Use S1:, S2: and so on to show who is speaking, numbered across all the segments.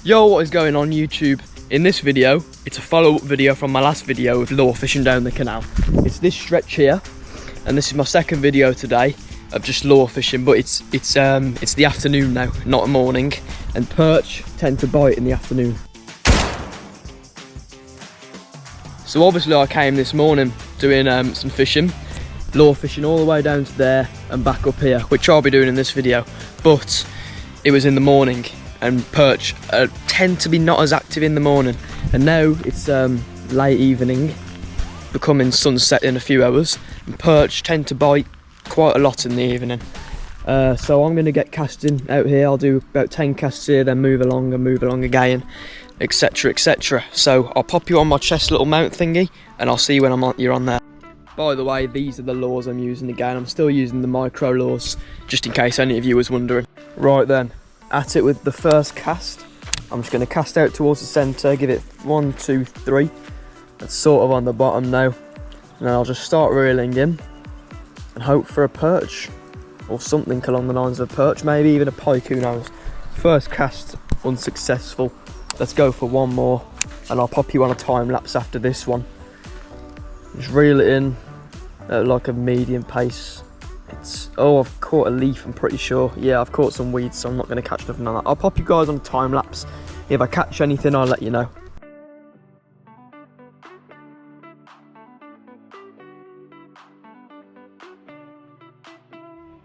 S1: Yo, what is going on YouTube? In this video, it's a follow-up video from my last video of lure fishing down the canal. It's this stretch here, and this is my second video today of just lure fishing, but it's the afternoon now, not the morning, and perch tend to bite in the afternoon. So obviously I came this morning doing some fishing, lure fishing all the way down to there and back up here, which I'll be doing in this video, but it was in the morning and perch tend to be not as active in the morning, and now it's late evening, becoming sunset in a few hours, and perch tend to bite quite a lot in the evening. So I'm going to get casting out here. I'll do about 10 casts here, then move along again, etc, etc. So I'll pop you on my chest little mount thingy and I'll see you when you're on there. By the way, these are the lures I'm using again. I'm still using the micro lures, just in case any of you was wondering. Right then, at it with the first cast. I'm just going to cast out towards the centre, give it 1, 2, 3. That's sort of on the bottom now. And then I'll just start reeling in and hope for a perch or something along the lines of a perch, maybe even a pike, who knows. First cast unsuccessful. Let's go for one more and I'll pop you on a time lapse after this one. Just reel it in at like a medium pace. Oh, I've caught a leaf, I'm pretty sure. Yeah, I've caught some weeds, so I'm not going to catch nothing on that. I'll pop you guys on a time lapse. If I catch anything, I'll let you know.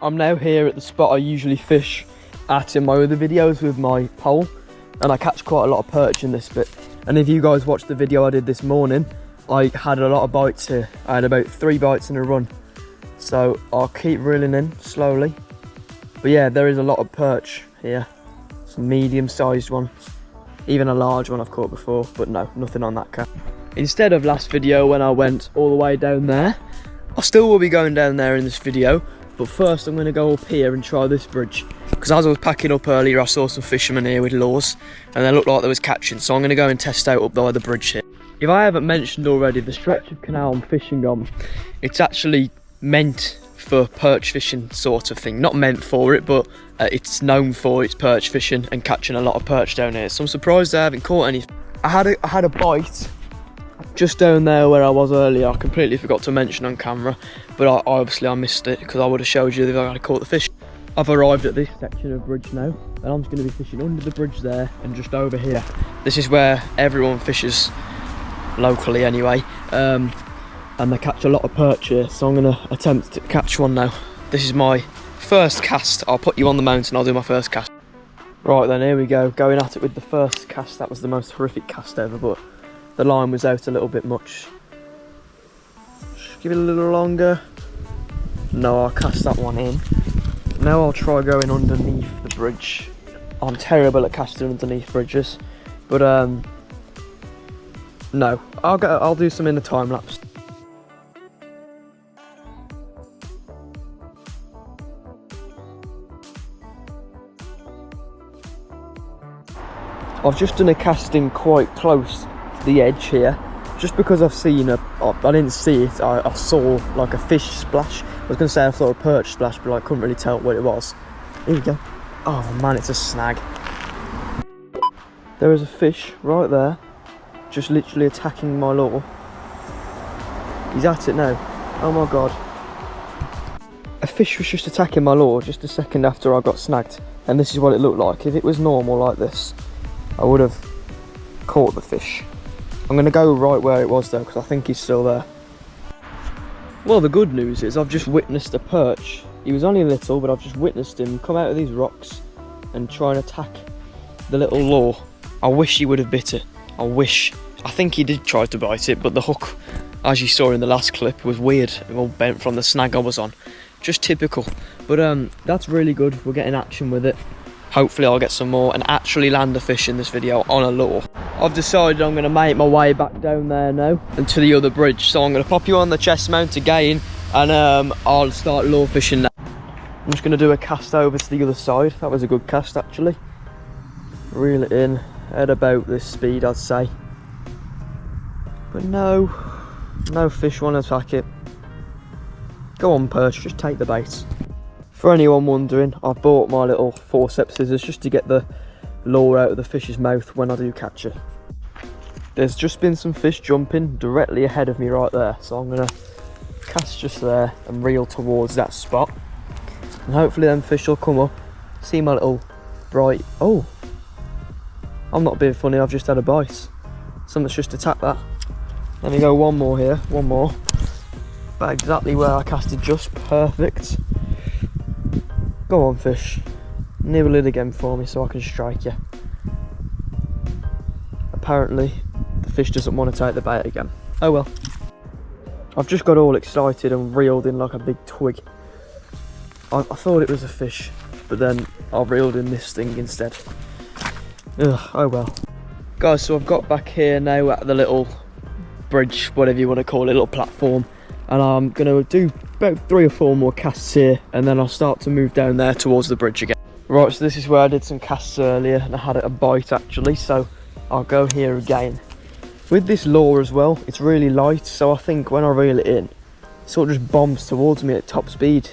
S1: I'm now here at the spot I usually fish at in my other videos with my pole, and I catch quite a lot of perch in this bit. And if you guys watched the video I did this morning, I had a lot of bites here. I had about 3 bites in a run. So I'll keep reeling in slowly. But yeah, there is a lot of perch here. Some medium-sized ones. Even a large one I've caught before, but no, nothing on that cat. Instead of last video when I went all the way down there, I still will be going down there in this video. But first I'm going to go up here and try this bridge. Because as I was packing up earlier, I saw some fishermen here with lures. And they looked like they was catching. So I'm going to go and test out up by the bridge here. If I haven't mentioned already, the stretch of canal I'm fishing on, it's actually meant for perch fishing sort of thing. Not meant for it, but it's known for its perch fishing and catching a lot of perch down here. So I'm surprised I haven't caught any. I had a bite just down there where I was earlier. I completely forgot to mention on camera, but obviously I missed it because I would have showed you if I had caught the fish. I've arrived at this section of bridge now, and I'm just going to be fishing under the bridge there and just over here. This is where everyone fishes locally anyway. And they catch a lot of perch here, so I'm going to attempt to catch one now. This is my first cast. I'll put you on the mount and I'll do my first cast. Right then, here we go, going at it with the first cast. That was the most horrific cast ever, but the line was out a little bit much. Just give it a little longer. No, I'll cast that one in. Now I'll try going underneath the bridge. I'm terrible at casting underneath bridges, but no, I'll do some in the time lapse. I've just done a casting quite close to the edge here, just because I've seen I didn't see it, I saw like a fish splash. I was going to say I saw a perch splash, but I couldn't really tell what it was. Here we go. Oh man, it's a snag. There is a fish right there, just literally attacking my lure. He's at it now. Oh my god. A fish was just attacking my lure just a second after I got snagged, and this is what it looked like. If it was normal like this, I would have caught the fish. I'm going to go right where it was though, because I think he's still there. Well, the good news is I've just witnessed a perch. He was only little, but I've just witnessed him come out of these rocks and try and attack the little lure. I wish he would have bit it. I wish. I think he did try to bite it, but the hook, as you saw in the last clip, was weird. It all bent from the snag I was on. Just typical. But that's really good. We're getting action with it. Hopefully I'll get some more and actually land a fish in this video on a lure. I've decided I'm going to make my way back down there now and to the other bridge. So I'm going to pop you on the chest mount again, and I'll start lure fishing now. I'm just going to do a cast over to the other side. That was a good cast actually. Reel it in at about this speed, I'd say. But no fish want to attack it. Go on perch, just take the bait. For anyone wondering, I've bought my little forceps scissors just to get the lure out of the fish's mouth when I do catch it. There's just been some fish jumping directly ahead of me right there, so I'm gonna cast just there and reel towards that spot, and hopefully them fish will come up, see my little bright, oh, I'm not being funny, I've just had a bite. Something's just attacked that. Let me go one more here, one more. About exactly where I casted, just perfect. Go on fish, nibble it again for me so I can strike you. Apparently the fish doesn't want to take the bait again. Oh well. I've just got all excited and reeled in like a big twig. I thought it was a fish, but then I reeled in this thing instead. Ugh, oh well. Guys, so I've got back here now at the little bridge, whatever you want to call it, little platform, and I'm going to do about 3 or 4 more casts here, and then I'll start to move down there towards the bridge again. Right, so this is where I did some casts earlier, and I had a bite actually, so I'll go here again. With this lure as well, it's really light, so I think when I reel it in, it sort of just bombs towards me at top speed.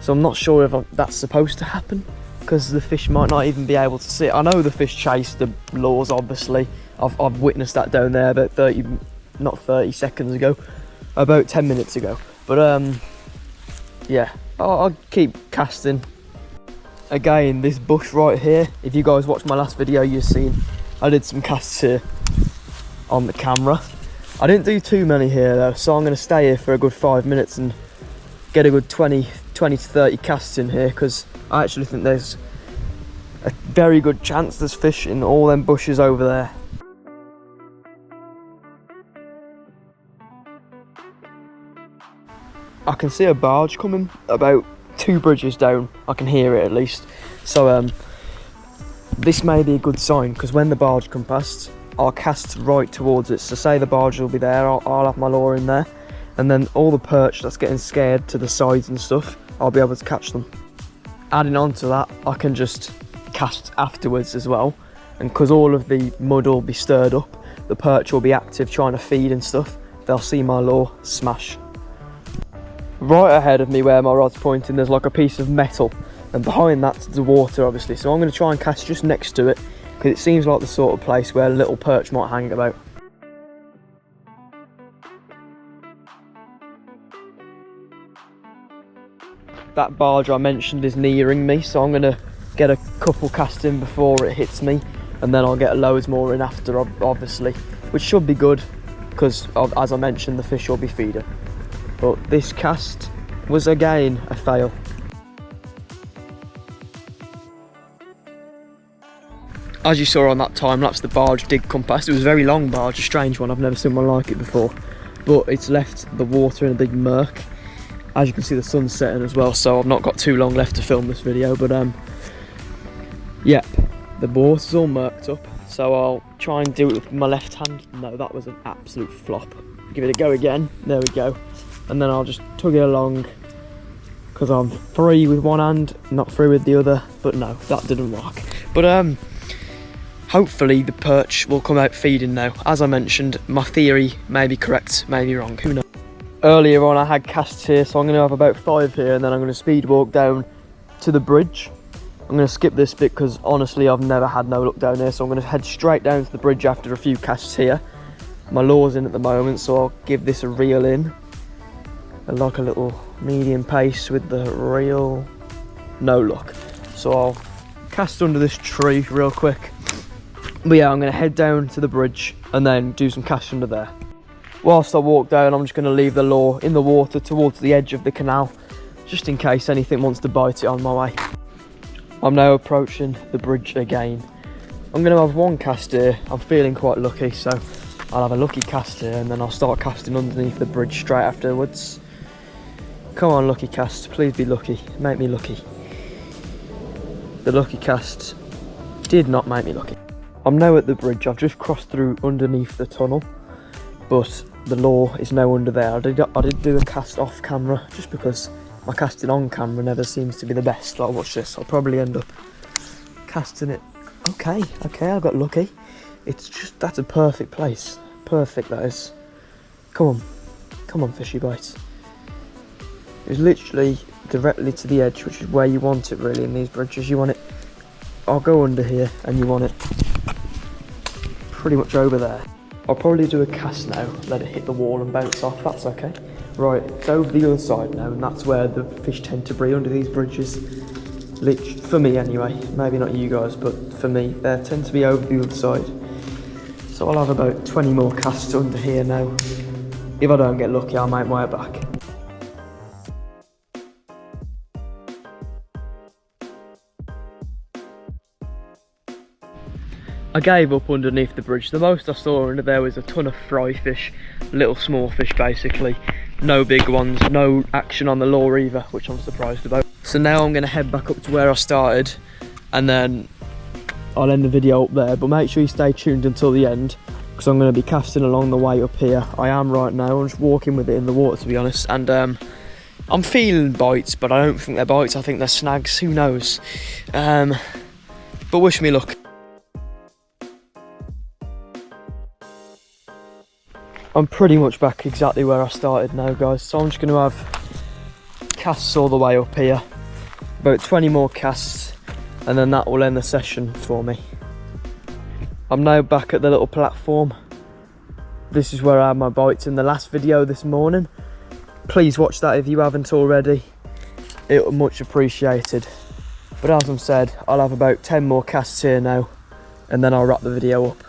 S1: So I'm not sure if that's supposed to happen, because the fish might not even be able to see it. I know the fish chase the lures, obviously. I've witnessed that down there about 30 seconds ago, about 10 minutes ago. But yeah, I'll keep casting. Again, this bush right here, if you guys watched my last video, you've seen I did some casts here on the camera. I didn't do too many here though, so I'm going to stay here for a good 5 minutes and get a good 20 to 30 casts in here, because I actually think there's a very good chance there's fish in all them bushes over there. I can see a barge coming about 2 bridges down. I can hear it at least. So this may be a good sign, because when the barge comes past, I'll cast right towards it. So say the barge will be there, I'll have my lure in there, and then all the perch that's getting scared to the sides and stuff, I'll be able to catch them. Adding on to that, I can just cast afterwards as well, and because all of the mud will be stirred up, the perch will be active trying to feed and stuff, they'll see my lure, smash. Right ahead of me where my rod's pointing, there's like a piece of metal, and behind that's the water obviously, so I'm going to try and cast just next to it, because it seems like the sort of place where little perch might hang about. That barge I mentioned is nearing me, so I'm going to get a couple casts in before it hits me, and then I'll get loads more in after, obviously, which should be good, because as I mentioned, the fish will be feeding. But this cast was again a fail. As you saw on that time lapse, the barge did come past. It was a very long barge, a strange one, I've never seen one like it before, but it's left the water in a big murk. As you can see, the sun's setting as well, so I've not got too long left to film this video, but yep, the water's all murked up, so I'll try and do it with my left hand. No, that was an absolute flop. Give it a go again, there we go, and then I'll just tug it along, because I'm free with one hand, not free with the other. But no, that didn't work. But hopefully the perch will come out feeding now. As I mentioned, my theory may be correct, may be wrong, who knows. Earlier on I had casts here, so I'm going to have about 5 here, and then I'm going to speed walk down to the bridge. I'm going to skip this bit because honestly I've never had no luck down here, so I'm going to head straight down to the bridge after a few casts here. My lure's in at the moment, so I'll give this a reel in. I like a little medium pace with the reel. No luck. So I'll cast under this tree real quick. But yeah, I'm going to head down to the bridge and then do some casts under there. Whilst I walk down, I'm just going to leave the lure in the water towards the edge of the canal, just in case anything wants to bite it on my way. I'm now approaching the bridge again. I'm going to have 1 cast here. I'm feeling quite lucky, so I'll have a lucky cast here, and then I'll start casting underneath the bridge straight afterwards. Come on, lucky cast, please be lucky, make me lucky. The lucky cast did not make me lucky. I'm now at the bridge. I've just crossed through underneath the tunnel, but the lure is now under there. I did do a cast off camera, just because my casting on camera never seems to be the best. Like, watch this, I'll probably end up casting it. Okay, I got lucky. It's just, that's a perfect place. Perfect, that is. Come on fishy bites. It was literally directly to the edge, which is where you want it really in these bridges. You want it I'll go under here and you want it pretty much over there. I'll probably do a cast now, let it hit the wall and bounce off, that's okay. Right, it's over the other side now, and that's where the fish tend to breed, under these bridges. For me anyway, maybe not you guys, but for me, they tend to be over the other side. So I'll have about 20 more casts under here now. If I don't get lucky, I'll make my way back. I gave up underneath the bridge. The most I saw under there was a ton of fry fish, little small fish basically. No big ones, no action on the lure either, which I'm surprised about. So now I'm going to head back up to where I started, and then I'll end the video up there. But make sure you stay tuned until the end, because I'm going to be casting along the way up here. I am right now, I'm just walking with it in the water to be honest, and I'm feeling bites, but I don't think they're bites, I think they're snags, who knows. But wish me luck. I'm pretty much back exactly where I started now, guys, so I'm just going to have casts all the way up here, about 20 more casts, and then that will end the session for me. I'm now back at the little platform. This is where I had my bites in the last video this morning. Please watch that if you haven't already, it will be much appreciated. But as I've said, I'll have about 10 more casts here now, and then I'll wrap the video up.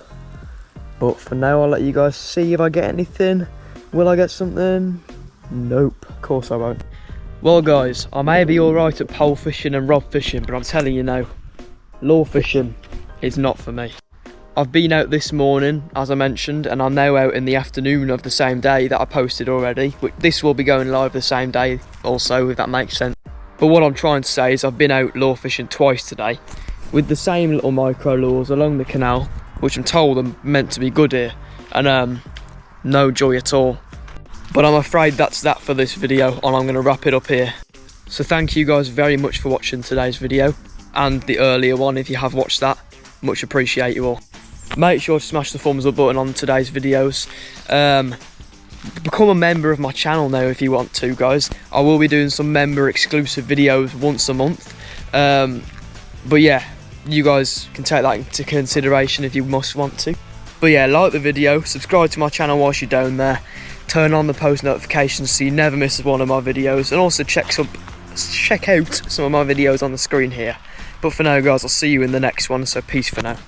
S1: But for now, I'll let you guys see if I get anything. Will I get something? Nope, of course I won't. Well guys, I may be alright at pole fishing and rod fishing, but I'm telling you now, lure fishing is not for me. I've been out this morning, as I mentioned, and I'm now out in the afternoon of the same day that I posted already. This will be going live the same day also, if that makes sense. But what I'm trying to say is I've been out lure fishing twice today, with the same little micro lures along the canal, which I'm told are meant to be good here, and no joy at all. But I'm afraid that's that for this video, and I'm going to wrap it up here. So thank you guys very much for watching today's video, and the earlier one if you have watched that. Much appreciate you all. Make sure to smash the thumbs up button on today's videos. Become a member of my channel now if you want to, guys. I will be doing some member exclusive videos once a month. But yeah, you guys can take that into consideration if you must want to. But yeah, like the video, subscribe to my channel whilst you're down there, turn on the post notifications so you never miss one of my videos, and also check out some of my videos on the screen here. But for now guys, I'll see you in the next one, so peace for now.